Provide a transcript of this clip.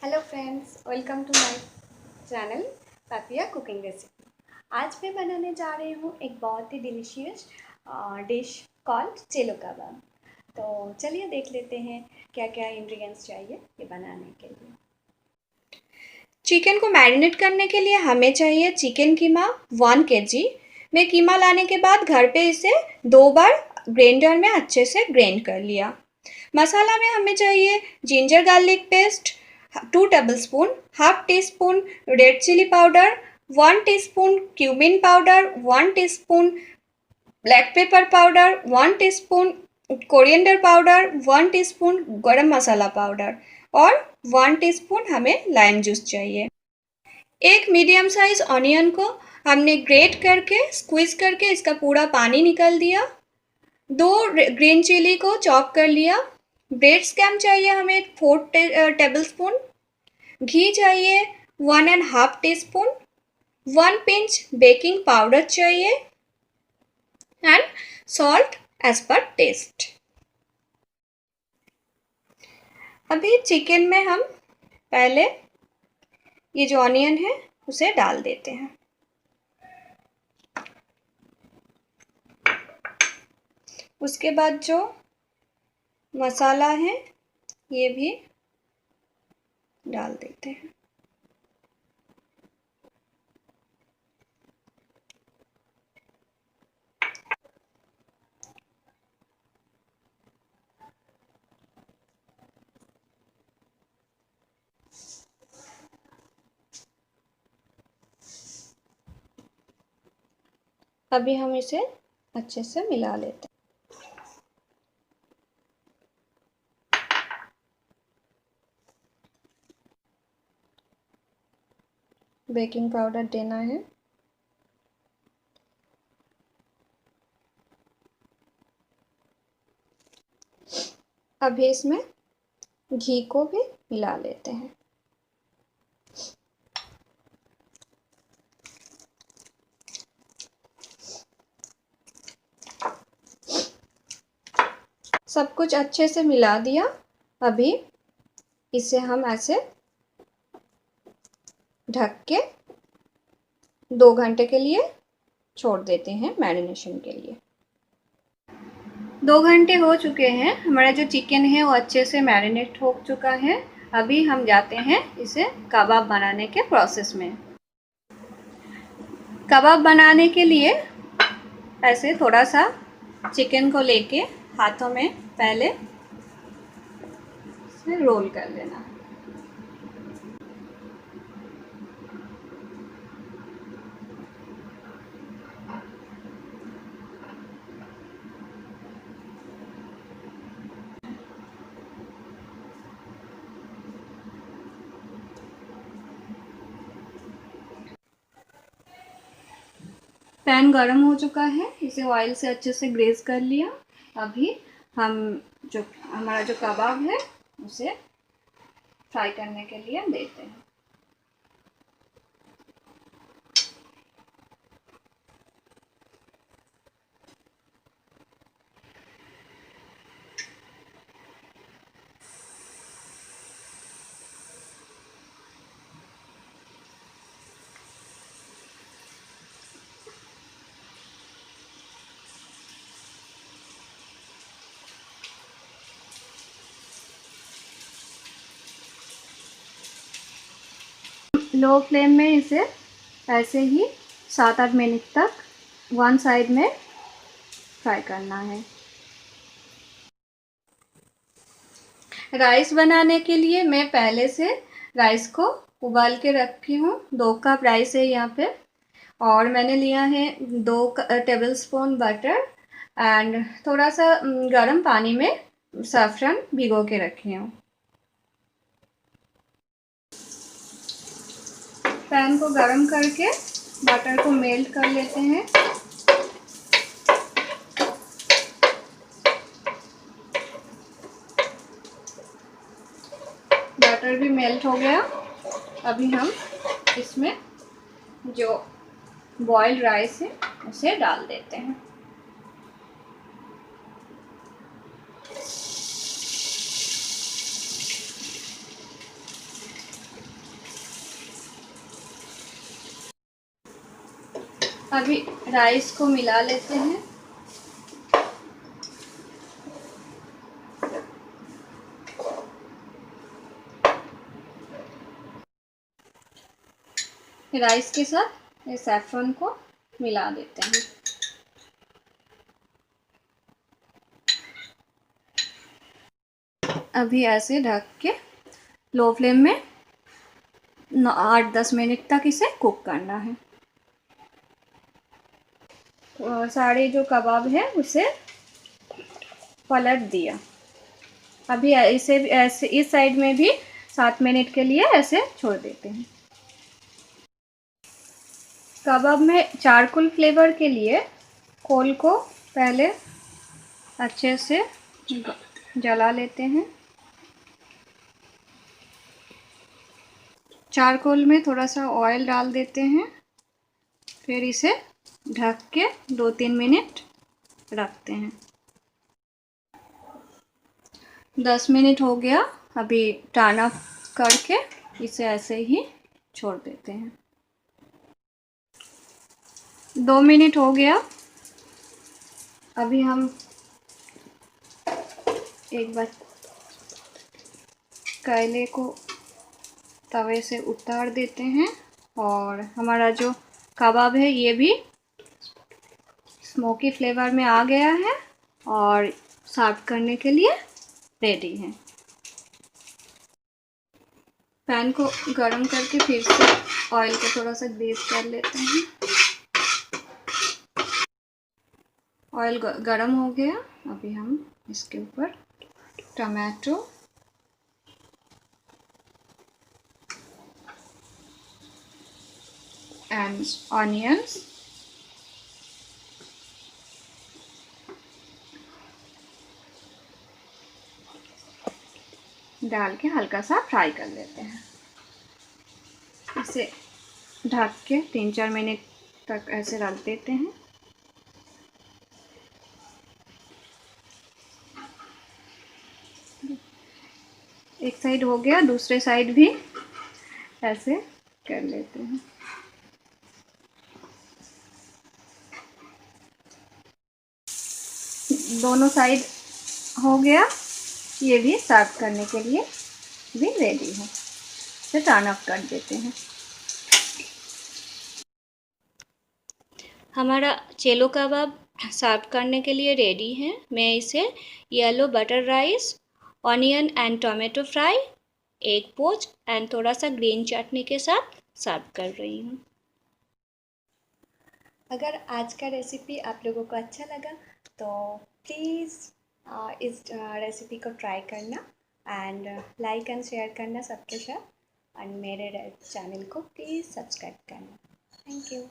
Hello friends, welcome to my channel Papia cooking recipe. आज मैं बनाने जा रही हूँ एक बहुत ही डिलीशियस डिश कॉल्ड चेलो कबाब। तो चलिए देख लेते हैं क्या क्या इंग्रेडिएंट्स चाहिए ये बनाने के लिए। चिकन को मैरिनेट करने के लिए हमें चाहिए चिकन कीमा 1 kg। मैं कीमा लाने के बाद घर पे इसे 2 बार ग्राइंडर में अच्छे से ग्राइंड कर लिया। मसाला में हमें चाहिए ginger garlic paste 2 tablespoon, half teaspoon red chilli powder, 1 teaspoon cumin powder, 1 teaspoon black pepper powder, 1 teaspoon coriander powder, 1 teaspoon garam masala powder और 1 टीस्पून हमें लाइम जूस चाहिए। एक मीडियम साइज ऑनियन को हमने ग्रेट करके स्क्वीज करके इसका पूरा पानी निकाल दिया। 2 ग्रीन चिली को चॉप कर लिया। ब्रेड स्कैम चाहिए हमें 4 टेबलस्पून। घी चाहिए 1.5 टीस्पून। 1 पिंच बेकिंग पाउडर चाहिए एंड सॉल्ट एज पर टेस्ट। अभी चिकन में हम पहले ये जो ऑनियन है उसे डाल देते हैं। उसके बाद जो मसाला है ये भी डाल देते हैं। अभी हम इसे अच्छे से मिला लेते हैं। बेकिंग पाउडर देना है। अभी इसमें घी को भी मिला लेते हैं। सब कुछ अच्छे से मिला दिया। अभी इसे हम ऐसे ढक के 2 घंटे के लिए छोड़ देते हैं मैरिनेशन के लिए। 2 घंटे हो चुके हैं। हमारा जो चिकन है वो अच्छे से मैरिनेट हो चुका है। अभी हम जाते हैं इसे कबाब बनाने के प्रोसेस में। कबाब बनाने के लिए ऐसे थोड़ा सा चिकन को लेके हाथों में पहले इसे रोल कर लेना। पैन गरम हो चुका है, इसे ऑयल से अच्छे से ग्रेज कर लिया। अभी हम जो हमारा जो कबाब है उसे फ्राई करने के लिए देते हैं। लो फ्लेम में इसे ऐसे ही 7-8 मिनट तक वन साइड में फ्राई करना है। राइस बनाने के लिए मैं पहले से राइस को उबाल के रखी हूँ। 2 कप राइस है यहाँ पे और मैंने लिया है 2 टेबलस्पून बटर एंड थोड़ा सा गर्म पानी में सैफरन भिगो के रखी हूँ। पैन को गरम करके बटर को मेल्ट कर लेते हैं। बटर भी मेल्ट हो गया। अभी हम इसमें जो बॉइल्ड राइस है उसे डाल देते हैं। अभी राइस को मिला लेते हैं। राइस के साथ ये सैफ़रन को मिला देते हैं। अभी ऐसे ढक के लो फ्लेम में 8-10 मिनट तक इसे कुक करना है। सारे जो कबाब है उसे पलट दिया। अभी इसे ऐसे इस साइड में भी 7 मिनट के लिए ऐसे छोड़ देते हैं। कबाब में चारकोल फ्लेवर के लिए कोल को पहले अच्छे से जला लेते हैं। चारकोल में थोड़ा सा ऑयल डाल देते हैं, फिर इसे ढक के 2-3 मिनट रखते हैं। 10 मिनट हो गया। अभी टर्न ऑफ करके इसे ऐसे ही छोड़ देते हैं। 2 मिनट हो गया। अभी हम एक बार कोयले को तवे से उतार देते हैं और हमारा जो कबाब है ये भी स्मोकी फ्लेवर में आ गया है और सर्व करने के लिए रेडी है। पैन को गरम करके फिर से ऑयल को थोड़ा सा ग्रीस कर लेते हैं। ऑयल गरम हो गया। अभी हम इसके ऊपर टमाटो एंड ऑनियंस डाल के हल्का सा फ्राई कर लेते हैं। इसे ढक के 3-4 मिनट तक ऐसे रख देते हैं। एक साइड हो गया, दूसरे साइड भी ऐसे कर लेते हैं। दोनों साइड हो गया। ये भी सर्व करने के लिए भी रेडी है। इसे टर्न ऑफ कर देते हैं। हमारा चेलो कबाब सर्व करने के लिए रेडी है। मैं इसे yellow butter rice, onion and tomato fry, egg पोच एंड थोड़ा सा ग्रीन चटनी के साथ सर्व कर रही हूँ। अगर आज का रेसिपी आप लोगों को अच्छा लगा तो प्लीज़ इस रेसिपी को ट्राई करना एंड लाइक एंड शेयर करना सबके साथ, एंड मेरे चैनल को प्लीज़ सब्सक्राइब करना। Thank you.